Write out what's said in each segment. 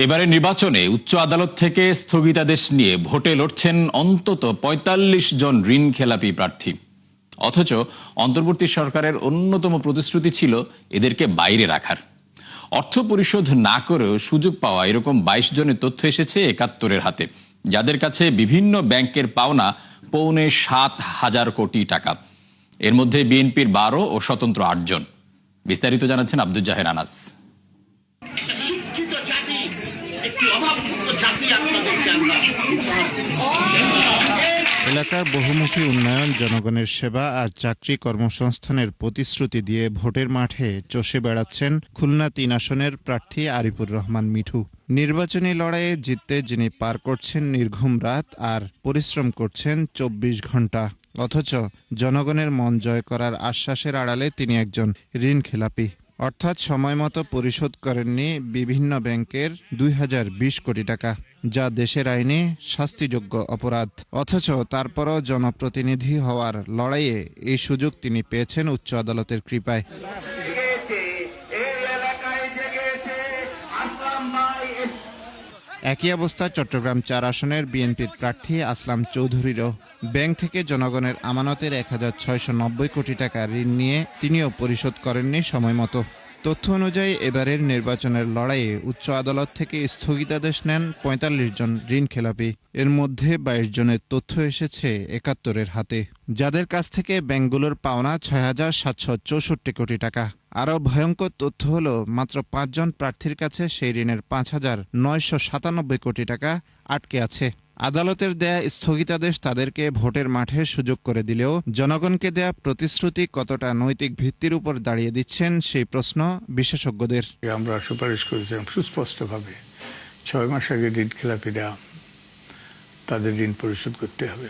এবারে নির্বাচনে উচ্চ আদালত থেকে স্থগিতাদেশ নিয়ে ভোটে লড়ছেন অন্তত ৪৫ জন ঋণ খেলাপি প্রার্থী। অথচ অন্তর্বর্তী সরকারের অন্যতম প্রতিশ্রুতি ছিল এদেরকে বাইরে রাখার। অর্থ পরিশোধ না করেও সুযোগ পাওয়া এরকম ২২ জনের তথ্য এসেছে একাত্তরের হাতে, যাদের কাছে বিভিন্ন ব্যাংকের পাওনা ৭.৫ কোটি টাকা। এর মধ্যে বিএনপির ১২ ও স্বতন্ত্র ৮ জন। বিস্তারিত জানাচ্ছেন আব্দুল জাহের আনাস। এলাকার বহুমুখী উন্নয়ন, জনগণের সেবা আর চাকরি কর্মসংস্থানের প্রতিশ্রুতি দিয়ে ভোটের মাঠে চষে বেড়াচ্ছেন খুলনা ৩ আসনের প্রার্থী আরিফুর রহমান মিঠু। নির্বাচনী লড়াইয়ে জিততে যিনি পার করছেন নির্ঘুম রাত আর পরিশ্রম করছেন ২৪ ঘন্টা, অথচ জনগণের মন জয় করার আশ্বাসের আড়ালে তিনি একজন ঋণ খেলাপি। অর্থাৎ সময়মতো পরিশোধ করেননি বিভিন্ন ব্যাংকের ২০২০ কোটি টাকা, যা দেশের আইনে শাস্তিযোগ্য অপরাধ। অথচ তারপরও জনপ্রতিনিধি হওয়ার লড়াইয়ে এই সুযোগ তিনি পেয়েছেন উচ্চ আদালতের কৃপায়। একই অবস্থা চট্টগ্রাম ৪ আসনের বিএনপির প্রার্থী আসলাম চৌধুরীরও। ব্যাংক থেকে জনগণের আমানতের ১৬৯০ কোটি টাকা ঋণ নিয়ে তিনিও পরিশোধ করেননি সময়মতো। তথ্য অনুযায়ী এবারের নির্বাচনের লড়াইয়ে উচ্চ আদালত থেকে স্থগিতাদেশ নেন ৪৫ জন ঋণ খেলাপি। এর মধ্যে ২২ জনের তথ্য এসেছে একাত্তরের হাতে, যাদের কাছ থেকে ব্যাংকগুলোর পাওনা ৬,৭৬৪ কোটি টাকা। আরও ভয়ঙ্কর তথ্য হলো মাত্র ৫ জন প্রার্থীর কাছে সেই ঋণের ৫,৯৯৭ কোটি টাকা আটকে আছে। আদালতের দেয়া স্থগিতাদেশ তাদেরকে ভোটের মাঠে সুযোগ করে দিলেও জনগণকে দেয়া প্রতিশ্রুতি কতটা নৈতিক ভিত্তির উপর দাঁড়িয়ে দিচ্ছেন সেই প্রশ্ন বিশেষজ্ঞদের। আমরা সুপারিশ করেছিলাম সুস্পষ্টভাবে ৬ মাস আগে ঋণ খেলাপিরা তাদের ঋণ পরিশোধ করতে হবে,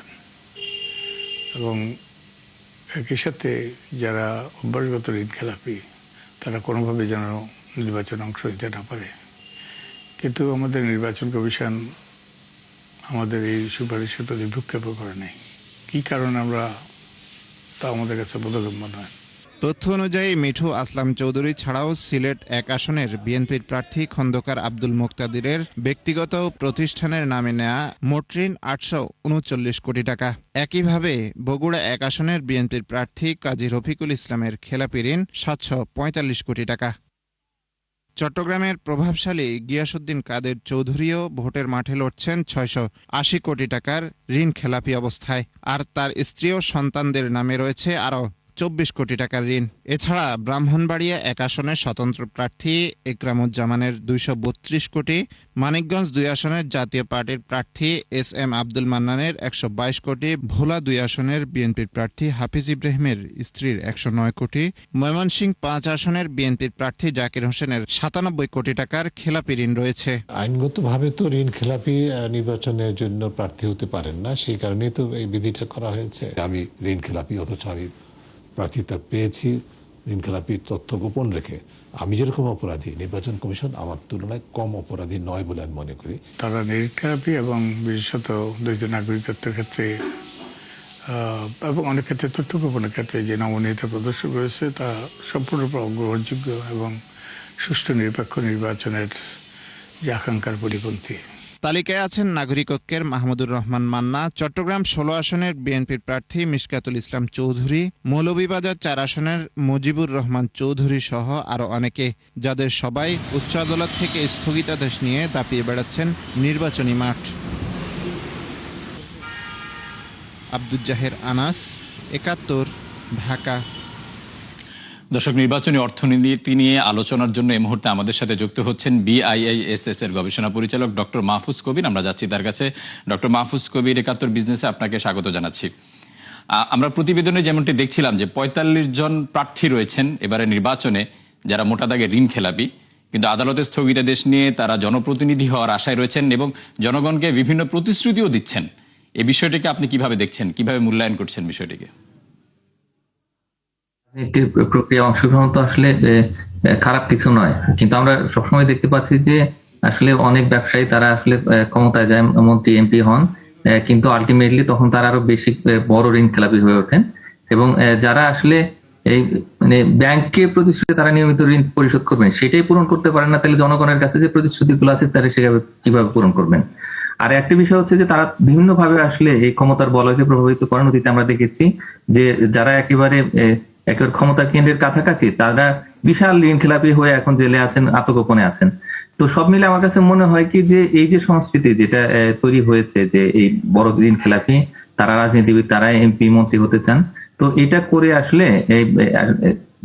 এবং একই সাথে যারা অভ্যাসগত ঋণ খেলাপি তারা কোনোভাবে যেন নির্বাচনে অংশ নিতে না পারে। কিন্তু আমাদের নির্বাচন কমিশন আমাদের এই সুপারিশের প্রতি ভ্রুক্ষেপ করে নেই। কী কারণে আমরা তা আমাদের কাছে বোধগম্য নয়। তথ্য অনুযায়ী মিঠু আসলাম চৌধুরী ছাড়াও সিলেট ১ আসনের বিএনপির প্রার্থী খন্দকার আব্দুল মুকতাদিরের ব্যক্তিগত প্রতিষ্ঠানের নামে নেয়া মোট ঋণ ৮৩৯ কোটি টাকা। একইভাবে বগুড়া ১ আসনের বিএনপির প্রার্থী কাজী রফিকুল ইসলামের খেলাপি ঋণ ৭৪৫ কোটি টাকা। চট্টগ্রামের প্রভাবশালী গিয়াসউদ্দিন কাদের চৌধুরীও ভোটের মাঠে লড়ছেন ৬৮০ কোটি টাকার ঋণ খেলাপি অবস্থায়, আর তার স্ত্রী ও সন্তানদের নামে রয়েছে আরও ২৪ কোটি টাকার ঋণ। এছাড়া ব্রাহ্মণবাড়িয়া ১ আসনের স্বতন্ত্র প্রার্থী একরামুজ্জামানের ২৩২ কোটি, মানিকগঞ্জ ২ আসনের জাতীয় পার্টির প্রার্থী এস.এম. আব্দুল মান্নানের ১২২ কোটি, ভোলা ২ আসনের বিএনপির প্রার্থী হাফিজ ইব্রাহিমের স্ত্রীর ১০৯ কোটি, ময়মনসিংহ ৫ আসনের বিএনপির প্রার্থী জাকির হোসেনের ৯৭ কোটি টাকার খেলাপি ঋণ রয়েছে। আইনগতভাবে তো ঋণ খেলাপি নির্বাচনের জন্য প্রার্থী হতে পারেন না, সেই কারণেই তো এই বিধিটা করা হয়েছে। আমি ঋণ খেলাপি, অথচ আমি প্রার্থিতা পেয়েছি ঋণ খেলাপির তথ্য গোপন রেখে। আমি যেরকম অপরাধী, নির্বাচন কমিশন আমার তুলনায় কম অপরাধী নয় বলে আমি মনে করি। তারা ঋণ খেলাপি এবং বিশেষত দ্বৈত নাগরিকত্বের ক্ষেত্রে এবং অনেক ক্ষেত্রে তথ্য গোপনের ক্ষেত্রে যে নমনীয়তা প্রদর্শন করেছে তা সম্পূর্ণরূপে অগ্রহণযোগ্য এবং সুষ্ঠু নিরপেক্ষ নির্বাচনের যে আকাঙ্ক্ষার পরিপন্থী। তালিকায় আছেন নাগরিকত্বের মাহমুদুর রহমান মান্না, চট্টগ্রাম ১৬ আসনের বিএনপির প্রার্থী মিশকাতুল ইসলাম চৌধুরী, মৌলভীবাজার ৪ আসনের মুজিবুর রহমান চৌধুরী সহ আরও অনেকে, যাদের সবাই উচ্চ আদালত থেকে স্থগিতাদেশ নিয়ে দাপিয়ে বেড়াচ্ছেন নির্বাচনী মাঠ। আব্দুল জাহের আনাস, একাত্তর, ঢাকা। দর্শক, নির্বাচনী অর্থনীতি নিয়ে আলোচনার জন্য এই মুহূর্তে আমাদের সাথে যুক্ত হচ্ছেন BIISS এর গবেষণা পরিচালক ডক্টর মাহফুজ কবির। আমরা যাচ্ছি তার কাছে। ডক্টর মাহফুজ কবির, একাত্তর বিজনেসে আপনাকে স্বাগত জানাচ্ছি। আমরা প্রতিবেদনে যেমনটি দেখছিলাম যে ৪৫ জন প্রার্থী রয়েছেন এবারে নির্বাচনে, যারা মোটা দাগে ঋণ খেলাপি, কিন্তু আদালতের স্থগিতাদেশ নিয়ে তারা জনপ্রতিনিধি হওয়ার আশায় রয়েছেন এবং জনগণকে বিভিন্ন প্রতিশ্রুতিও দিচ্ছেন। এই বিষয়টিকে আপনি কিভাবে দেখছেন, কিভাবে মূল্যায়ন করছেন বিষয়টিকে? রাজনীতির প্রক্রিয়া অংশগ্রহণ তো আসলে খারাপ কিছু নয়, কিন্তু আমরা সবসময় দেখতে পাচ্ছি যে আসলে অনেক ব্যবসায়ী তারা আসলে ক্ষমতায় যায়, মন্ত্রী এমপি হন, কিন্তু আলটিমেটলি তখন তারা আরো বেশি বড় ঋণ খেলাপি হয়ে ওঠেন। এবং যারা আসলে এই মানে ব্যাংককে প্রতিশ্রুতি তারা নিয়মিত ঋণ পরিশোধ করবেন সেটাই পূরণ করতে পারেন না, তাহলে জনগণের কাছে যে প্রতিশ্রুতিগুলো আছে তারা সেভাবে কিভাবে পূরণ করবেন? আর একটা বিষয় হচ্ছে যে তারা বিভিন্ন ভাবে আসলে এই ক্ষমতার বলয়কে প্রভাবিত করেন। অতীতে আমরা দেখেছি যে যারা একেবারে ক্ষমতার কেন্দ্রের কাছাকাছি তারা বিশাল ঋণ খেলাপি হয়ে এখন জেলে আছেন, আত্মগোপনে আছেন। তো সব মিলে আমার কাছে মনে হয় কি যে এই যে সংস্কৃতি যেটা তৈরি হয়েছে যে এই বড় ঋণ খেলাপি, তারা রাজনীতিবিদ, তারা এমপি মন্ত্রী হতে চান, তো এটা করে আসলে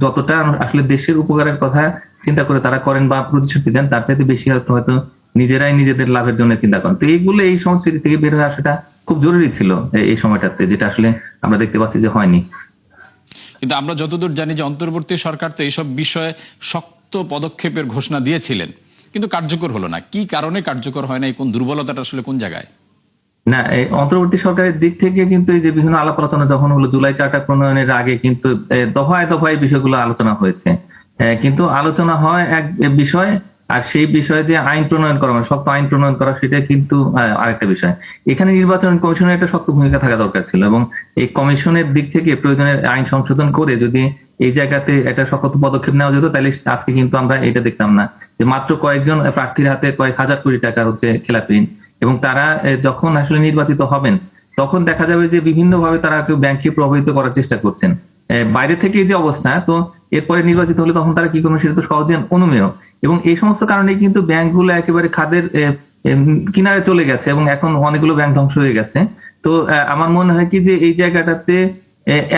যতটা আসলে দেশের উপকারের কথা চিন্তা করে তারা করেন বা প্রতিশ্রুতি দেন, তার চাইতে বেশি হয়তো নিজেরাই নিজেদের লাভের জন্য চিন্তা করেন। তো এইগুলো এই সংস্কৃতি থেকে বের হয়ে আসাটা খুব জরুরি ছিল এই সময়টাতে, যেটা আসলে আমরা দেখতে পাচ্ছি যে হয়নি। কিন্তু আমরা যতদূর জানি যে অন্তর্বর্তী সরকার তো এইসব বিষয়ে শক্ত পদক্ষেপের ঘোষণা দিয়েছিলেন, কিন্তু কার্যকর হলো না। কি কারণে কার্যকর হয় না? কোন দুর্বলতাটা আসলে কোন জায়গায়? না, এই অন্তর্বর্তী সরকারের দিক থেকে কিন্তু এই যে বিভিন্ন আলাপ আলোচনা যখন হলো জুলাই চার্টার প্রণয়নের আগে, কিন্তু দফায় দফায় বিষয়গুলো আলোচনা হয়েছে, কিন্তু আলোচনা হয় এক বিষয়, আর সেই বিষয়ে যে আইন প্রণয়ন করা, মানে শক্ত আইন প্রণয়ন করা, সেটা কিন্তু আরেকটা বিষয়। এখানে নির্বাচন কমিশনের একটা শক্ত ভূমিকা থাকা দরকার ছিল, এবং এই কমিশনের দিক থেকে প্রয়োজনের আইন সংশোধন করে যদি এই জায়গাতে একটা শক্ত পদক্ষেপ নেওয়া যেত, তাহলে আজকে কিন্তু আমরা এটা দেখতাম না যে মাত্র কয়েকজন প্রার্থীর হাতে কয়েক হাজার কোটি টাকা হচ্ছে খেলাপি ঋণ, এবং তারা যখন আসলে নির্বাচিত হবেন তখন দেখা যাবে যে বিভিন্ন ভাবে তারা কেউ ব্যাংককে প্রভাবিত করার চেষ্টা করছেন বাইরে থেকে যে অবস্থা। তো এরপরে নির্বাচিত হলে তখন তারা কি করবেন সেটা তো সহজে অনুমেয়, এবং এই সমস্ত কারণে কিন্তু ব্যাংকগুলো একেবারে খাদের কিনারে চলে গেছে, এবং এখন অনেকগুলো ব্যাংক ধ্বংস হয়ে গেছে। তো আমার মনে হয় কি যে এই জায়গাটাতে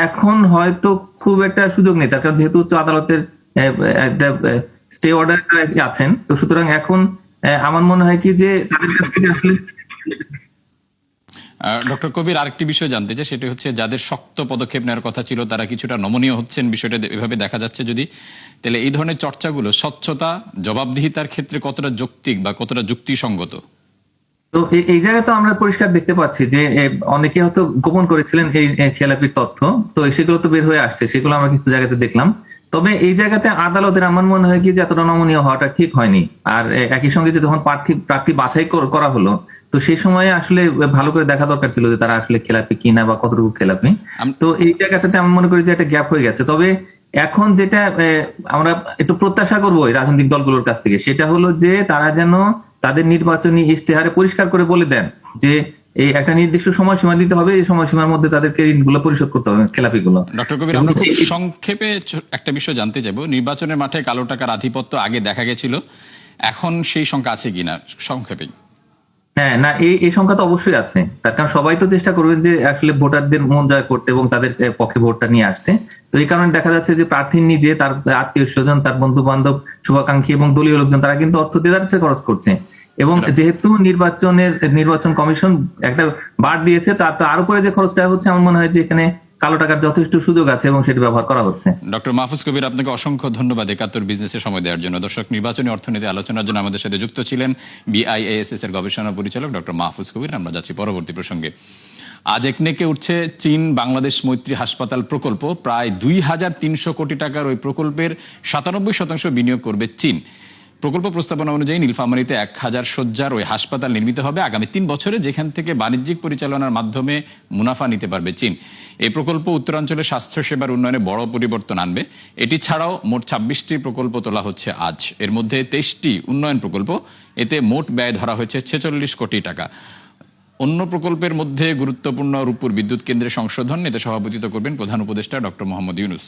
এখন হয়তো খুব একটা সুযোগ নেই, তার কারণ যেহেতু উচ্চ আদালতের একটা স্টে অর্ডার আছেন, তো সুতরাং এখন আমার মনে হয় কি যে তাদের কাছ থেকে আসলে ডক্টর কবির, আরেকটি বিষয় জানতে চাই, সেটা হচ্ছে যাদের শক্ত পদক্ষেপ নেওয়ার কথা ছিল তারা কিছুটা নমনীয় হচ্ছেন, বিষয়টা এভাবে দেখা যাচ্ছে। যদি তাহলে এই ধরনের চর্চাগুলো স্বচ্ছতা, জবাবদিহিতার ক্ষেত্রে কতটা যৌক্তিক বা কতটা যুক্তিসঙ্গত? তো এই জায়গায় তো আমরা পরিষ্কার দেখতে পাচ্ছি যে অনেকে হয়তো গোপন করেছিলেন এই খেলাপির তথ্য, তো সেগুলো তো বের হয়ে আসছে, সেগুলো আমরা কিছু জায়গাতে দেখলাম। তবে এই জায়গাতে আদালতের আমার মনে হয় কি যে এতটা নমনীয় হওয়াটা ঠিক হয়নি। আর একই সঙ্গে যে যখন প্রার্থী বাছাই করা হলো, তো সেই সময়ে আসলে ভালো করে দেখা দরকার ছিল যে তারা আসলে খেলাপি কিনা বা কতটুকু খেলাপি। তো এই জায়গাটাতে আমি মনে করি যে একটা গ্যাপ হয়ে গেছে। তবে এখন যেটা আমরা একটু প্রত্যাশা করবো এই রাজনৈতিক দলগুলোর কাছ থেকে, সেটা হলো যে তারা যেন তাদের নির্বাচনী ইশতেহারে পরিষ্কার করে বলে দেন যে এই একটা নির্দিষ্ট সময়সীমা দিতে হবে, এই সময়সীমার মধ্যে তাদেরকে ঋণগুলো পরিশোধ করতে হবে, খেলাপিগুলো। ডক্টর কবির, আমরা খুব সংক্ষেপে একটা বিষয় জানতে চাইবো। নির্বাচনের মাঠে কালো টাকার আধিপত্য আগে দেখা গেছিল, এখন সেই সংখ্যা আছে কিনা সংক্ষেপেই? হ্যাঁ, না, এই সংখ্যা তো অবশ্যই আছে। তার কারণ সবাই তো চেষ্টা করবেন যে আসলে ভোটারদের মন জয় করতে এবং তাদের পক্ষে ভোটটা নিয়ে আসতে। তো এই কারণে দেখা যাচ্ছে যে প্রার্থী নিজে, তার আত্মীয় স্বজন, তার বন্ধু বান্ধব, শুভাকাঙ্ক্ষী এবং দলীয় লোকজন তারা কিন্তু অর্থ দিয়ে যাচ্ছে, খরচ করছে। এবং যেহেতু নির্বাচন কমিশন একটা বার দিয়েছে, তার আরো করে যে খরচটা হচ্ছে, আমার মনে হয় যে এখানে কালো টাকার যথেষ্ট সুযোগ আছে এবং সেটি ব্যবহার করা হচ্ছে। ডক্টর মাহফুজ কবির, আপনাকে অসংখ্য ধন্যবাদ ৭১ বিজনেসে সময় দেওয়ার জন্য। দর্শক, নির্বাচনী অর্থনীতি আলোচনার জন্য আমাদের সাথে যুক্ত ছিলেন BIASS এর গবেষণা পরিচালক ডক্টর মাহফুজ কবির। আমরা যাচ্ছি পরবর্তী প্রসঙ্গে। আজ একনেকে উঠছে চীন বাংলাদেশ মৈত্রী হাসপাতাল প্রকল্প। প্রায় ২৩০০ কোটি টাকার ওই প্রকল্পের ৯৭% বিনিয়োগ করবে চীন। প্রকল্প প্রস্তাবনা অনুযায়ী নীলফামারীতে ১,০০০ শয্যার ওই হাসপাতাল নির্মিত হবে আগামী ৩ বছরে, যেখান থেকে বাণিজ্যিক পরিচালনার মাধ্যমে মুনাফা নিতে পারবে চীন। এই প্রকল্প উত্তরাঞ্চলের স্বাস্থ্যসেবার উন্নয়নে বড় পরিবর্তন আনবে। এটি ছাড়াও মোট ২৬টি প্রকল্প তোলা হচ্ছে আজ। এর মধ্যে ২৩টি উন্নয়ন প্রকল্প। এতে মোট ব্যয় ধরা হয়েছে ৪৬ কোটি টাকা। অন্য প্রকল্পের মধ্যে গুরুত্বপূর্ণ রূপপুর বিদ্যুৎ কেন্দ্রের সংশোধন। এতে সভাপতিত্ব করবেন প্রধান উপদেষ্টা ডক্টর মোহাম্মদ ইউনূস।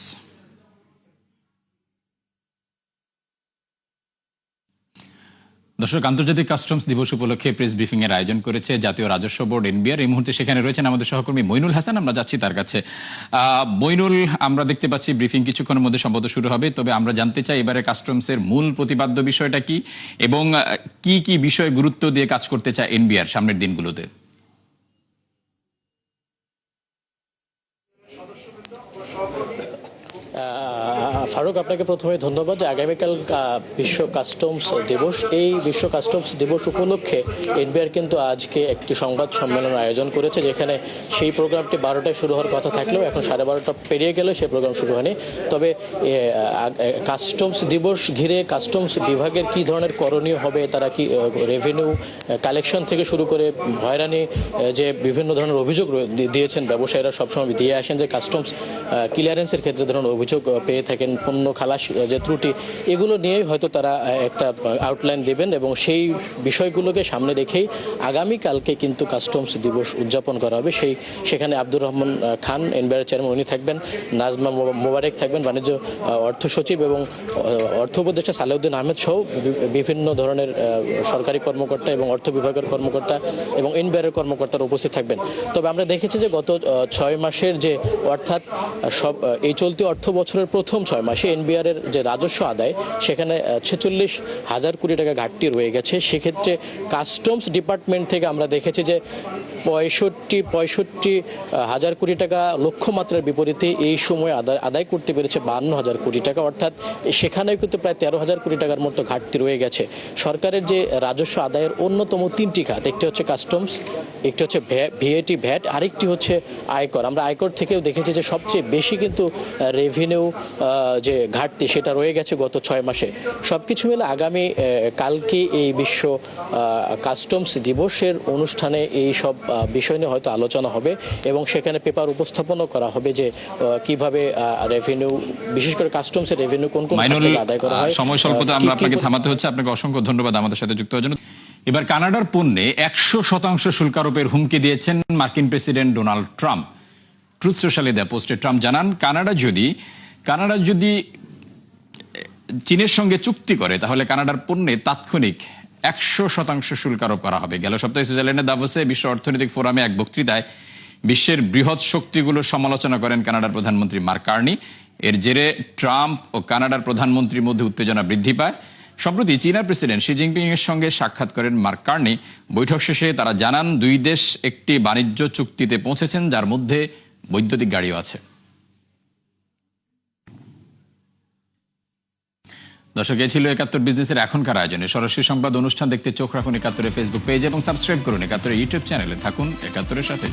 দর্শক, আন্তর্জাতিক কাস্টমস দিবস উপলক্ষে প্রেস ব্রিফিং এর আয়োজন করেছে জাতীয় রাজস্ব বোর্ড NBR। এই মুহূর্তে সেখানে রয়েছেন আমাদের সহকর্মী মইনুল হাসান। আমরা যাচ্ছি তার কাছে। মইনুল, আমরা দেখতে পাচ্ছি ব্রিফিং কিছুক্ষণের মধ্যে সম্ভবত শুরু হবে, তবে আমরা জানতে চাই এবারে কাস্টমসের মূল প্রতিপাদ্য বিষয়টা কি এবং কি কি বিষয়ে গুরুত্ব দিয়ে কাজ করতে চায় NBR সামনের দিনগুলোতে। ফারুক, আপনাকে প্রথমে ধন্যবাদ যে আগামীকাল বিশ্ব কাস্টমস দিবস। এই বিশ্ব কাস্টমস দিবস উপলক্ষে এনবিআর কিন্তু আজকে একটি সংবাদ সম্মেলন আয়োজন করেছে, যেখানে সেই প্রোগ্রামটি 12টায় শুরু হওয়ার কথা থাকলেও এখন 12:30 পেরিয়ে গেলে সেই প্রোগ্রাম শুরু হয়নি। তবে কাস্টমস দিবস ঘিরে কাস্টমস বিভাগের কি ধরনের করণীয় হবে, তারা কি রেভিনিউ কালেকশন থেকে শুরু করে হয়রানি যে বিভিন্ন ধরনের অভিযোগ দিয়েছেন ব্যবসায়ীরা সবসময় দিয়ে আসেন যে কাস্টমস ক্লিয়ারেন্সের ক্ষেত্রে ধরনের অভিযোগ পেয়ে থাকেন, পণ্য খালাস যে ত্রুটি, এগুলো নিয়েই হয়তো তারা একটা আউটলাইন দেবেন এবং সেই বিষয়গুলোকে সামনে রেখেই আগামীকালকে কিন্তু কাস্টমস দিবস উদযাপন করা হবে। সেখানে আব্দুর রহমান খান এনবিআর চেয়ারম্যান উনি থাকবেন, নাজমা মোবারক থাকবেন বাণিজ্য অর্থ সচিব, এবং অর্থ উপদেষ্টা সালেউদ্দিন আহমেদ সহ বিভিন্ন ধরনের সরকারি কর্মকর্তা এবং অর্থ বিভাগের কর্মকর্তা এবং এনবিআর কর্মকর্তারা উপস্থিত থাকবেন। তবে আমরা দেখেছি যে গত 6 মাসের যে অর্থাৎ এই চলতি অর্থ বছরের প্রথম 6 মাসে এনবিআর এর যে রাজস্ব আদায় সেখানে 46,000 কোটি টাকা ঘাটতি রয়ে গেছে। সেক্ষেত্রে কাস্টমস ডিপার্টমেন্ট থেকে আমরা দেখেছি যে 65,000 কোটি টাকা লক্ষ্যমাত্রার বিপরীতে এই সময় আদায় করতে পেরেছে 52,000 কোটি টাকা, অর্থাৎ সেখানেও কিন্তু প্রায় 13,000 কোটি টাকার মতো ঘাটতি রয়ে গেছে। সরকারের যে রাজস্ব আদায়ের অন্যতম 3টি খাত, একটি হচ্ছে কাস্টমস, একটি হচ্ছে ভিএটি ভ্যাট, আরেকটি হচ্ছে আয়কর। আমরা আয়কর থেকেও দেখেছি যে সবচেয়ে বেশি কিন্তু রেভিনিউ যে ঘাটতি সেটা রয়ে গেছে গত 6 মাসে। সবকিছু মিলে আগামী কালকে এই বিশ্ব কাস্টমস দিবসের অনুষ্ঠানে এই সব বিষয় নিয়ে হয়তো আলোচনা হবে এবং সেখানে পেপার উপস্থাপনও করা হবে যে কিভাবে রেভিনিউ, বিশেষ করে কাস্টমসের রেভিনিউ কোন কোন খাত থেকে আদায় করা হয়। সময় স্বল্পতা, আমরা আপনাকে থামাতে হচ্ছে। আপনাকে অসংখ্য ধন্যবাদ আমাদের সাথে যুক্ত হওয়ার জন্য। এবার কানাডার পণ্যে 100% শুল্ক আরোপের হুমকি দিয়েছেন মার্কিন প্রেসিডেন্ট ডোনাল্ড ট্রাম্প। ট্রুথ সোশ্যালে দেয়া পোস্টে ট্রাম্প জানান, কানাডা যদি চীনের সঙ্গে চুক্তি করে তাহলে কানাডার পণ্যে তাৎক্ষণিক 100% শুল্ক আরোপ করা হবে। গেল সপ্তাহে সুইজারল্যান্ডের দাভোসে বিশ্ব অর্থনৈতিক ফোরামে এক বক্তৃতায় বিশ্বের বৃহৎ শক্তিগুলোর সমালোচনা করেন কানাডার প্রধানমন্ত্রী মার্ক কার্নি। এর জেরে ট্রাম্প ও কানাডার প্রধানমন্ত্রীর মধ্যে উত্তেজনা বৃদ্ধি পায়। সম্প্রতি চীনা প্রেসিডেন্ট শি জিনপিং এর সঙ্গে সাক্ষাৎ করেন মার্ক কার্নি। বৈঠক শেষে তারা জানান দুই দেশ একটি বাণিজ্য চুক্তিতে পৌঁছেছেন, যার মধ্যে বৈদ্যুতিক গাড়িও আছে। দর্শক, এ ছিল ৭১ বিজনেসের এখনকার আয়োজনে। সরাসরি সংবাদ অনুষ্ঠান দেখতে চোখ রাখুন ৭১ ফেসবুক পেজ এবং সাবস্ক্রাইব করুন ৭১ ইউটিউব চ্যানেলে। থাকুন ৭১-এর সাথে।